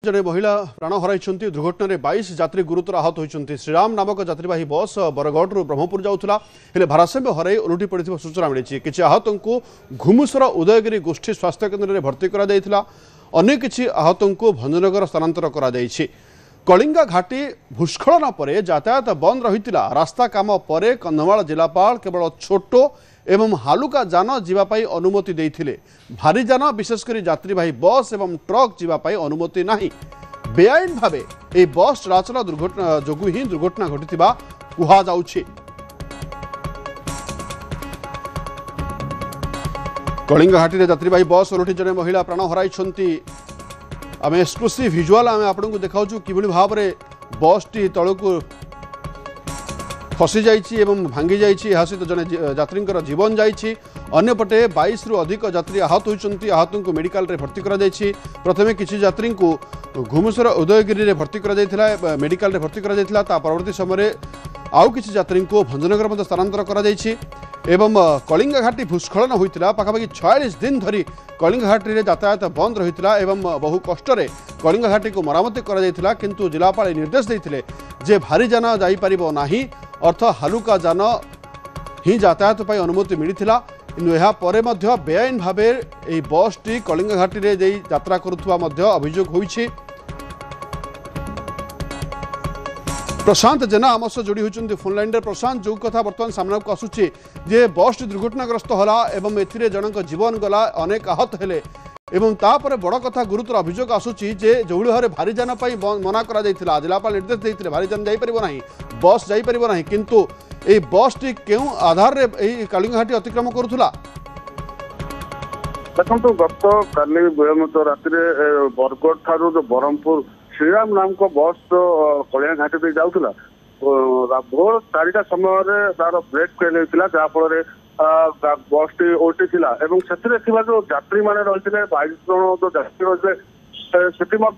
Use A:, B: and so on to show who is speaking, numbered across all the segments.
A: जड़े महिला प्राण हर दुर्घटन 22 यात्री गुरुतर आहत होती। श्रीराम नामक यात्रीवाही बस बरगढ़ ब्रह्मपुर जाऊला भारसाम्य हर ओलटि पड़ सूचना मिली। किसी आहत को घुमुसर उदयगिरी गोष्ठी स्वास्थ्य केन्द्र में भर्ती अन्य किसी आहत को भंजनगर स्थानांतर कर कलिंगा घाटी भूस्खलन पर यातायात बंद रही। रास्ता काम पर कंधमाल जिलापाल केवल छोट एवं हालुका जान जीवाई अनुमति देते। भारी जान विशेषकर यात्रीवाही बस एवं ट्रक जीवाई अनुमति नहीं। बेआईन भावे ए बस चलाचल दुर्घटना जोगु ही दुर्घटना घटी कहुछि। कलिंगा घाटी यात्रीवाही बस ओलटि जड़े महिला प्राण हराई। आम एक्सक्लूसिव विजुआल आम आपको देखा कि भाव में बस टी तलू खसी जाइए भांगी जाइए। सहित जड़े यात्री जीवन जाइए। अन्यपटे 22 रु अधिक यात्री आहत होती। आहत को मेडिकल रे भर्ती करा जाइए। प्रथमे किसी यात्री को घुमुसर उदयगिरी में भर्ती करा मेडिकल रे भर्ती करा। परवर्ती समय आउ किसी यात्री को भंजनगर स्थानांतर करा जाइए। एवं कलिंगा घाटी भूस्खलन होता पाखापाखि 46 दिन धरी कलिंगा घाटी में यातायात बंद रही। बहु कष्ट कलिंगा घाटी को मरामती करा किंतु जिलापाल निर्देश देते जे भारी जान जापर नहीं, अर्थ हालुका जान ही यातायात पर अनुमति मिलता। कि बेआईन भाव ये बस टी कलिंगा घाटी में यात्रा करुवा अभियोग होइछि। प्रशांत जेना आम सह जोड़ी होती फोन लाइन रे। प्रशांत, जो कथा बर्तमान सामना को आसुची जे बस टी दुर्घटनाग्रस्त होला एवं एथिरे जनक जीवन गला, अनेक आहत हेले एवं तापर बड़ कथा गुरुतर अभियोग आसुची जे जो भाव भारी जान मना करा जायतिला। जिलापाल निर्देश देते भारी जान जाइपर नहीं, बस जाइपर नहीं, किंतु ए बस टी क्यों आधार रे कलिंगा घाटी अतिक्रम करुला?
B: देखो गत काली विलंबित राति बरगढ़ ठारू जो ब्रह्मपुर श्रीराम नाम को बस कलिंगा घाटी दे जाऊला भोर 4टा समय तार ब्रेक फेल होता जहाँफल बस टी ओल्टी से जो यात्री मैंने रही 22 जन जो यात्री रही से बहुत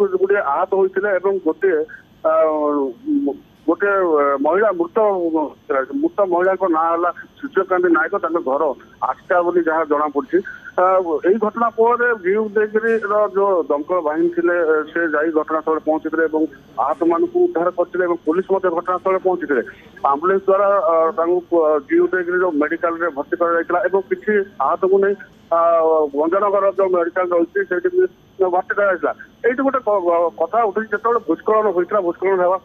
B: गुड़े आहत होते। गोटे महिला मृत महिला ना है सूर्यकांति नायक घर आस्था बोली जहाँ जना पड़ी। यही घटना पर उदयगिरी जो दमकल बाहिनी थे से जा घटनास्थल पहुंचते आहत मान उद्धार करते। पुलिस घटनास्थल पहुंचते आंबुलांस द्वारा उदयगिरी मेडिकल रे भर्ती कर किसी आहत को नहीं भंजनगर जो मेडिकल रही से भर्ती कराइला। ये गोटे कथा उठी जो भूस्खलन होता भूस्खलन होगा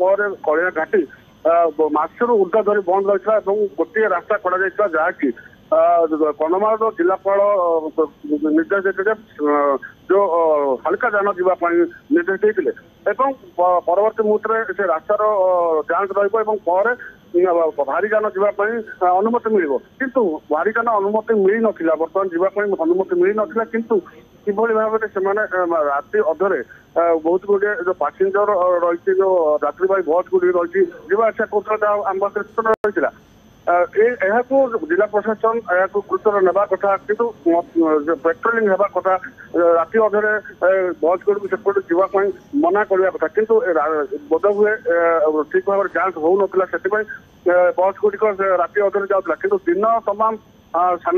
B: कलिंगा घाटी मासरू उर्धा धरी बंद रही गोटे रास्ता करा जहाँकि कंधमाल जिलापाल निर्देश देते जो हल्का जान जावाई निर्देश देते परवर्ती मुहूर्त से रास्तार जांच रही भारी जान जावाई अनुमति मिल किंतु भारी जान अनुमति मिल ना बर्तमान जावाई अनुमति मिल ना किंतु किभली भाव से राति अधरे बहुत गुड़े जो पैसेंजर रही जो यात्रीवाही बस गुड़ी रही जावासा कर रही जिला प्रशासन गुरुतर नेबा कथा किंतु पेट्रोलिंग होगा कथा राति अधरे बस गुड़ी सेपट जावाई मना करने कथा किंतु बोध हुए ठीक भाव जांच हो ना से बस गुड़िक राति अधरे जाऊला किंतु दिन तमाम सान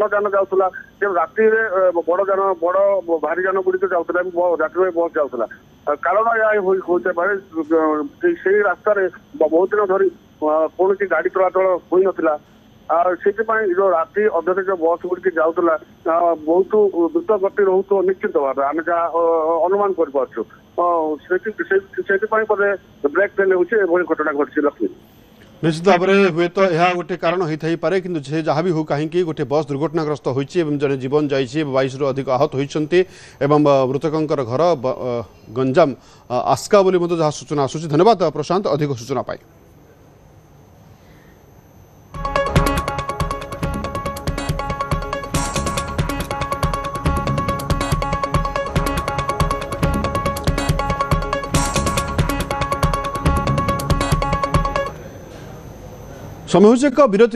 B: जान जाऊला राति बड़ जान बड़ भारी जान गुड़िक जाऊला यात्री बस जाऊला। कारण यह होते से रास्ता बहुत दिन धरी कौन गाड़ी चलाचल हो नाला जो राति अधरे जो बस गुड़ी जाऊला बहुत द्रुत गति रोक निश्चित भाव आम जहाँ अनुमान कर ब्रेक फेल हो घटना घटी। लक्ष्मी,
A: निश्चित भाव में हुए तो यह गोटे कारण होई पारे किंतु जे जहाँ भी हो कहीं गोटे बस दुर्घटनाग्रस्त होती जड़े जीवन जाइए 22 रु अधिक आहत होती मृतकों घर गंजाम आस्का बोली जहाँ सूचना आसूँ। धन्यवाद प्रशांत अधिक सूचना पाई। समय एक विरति।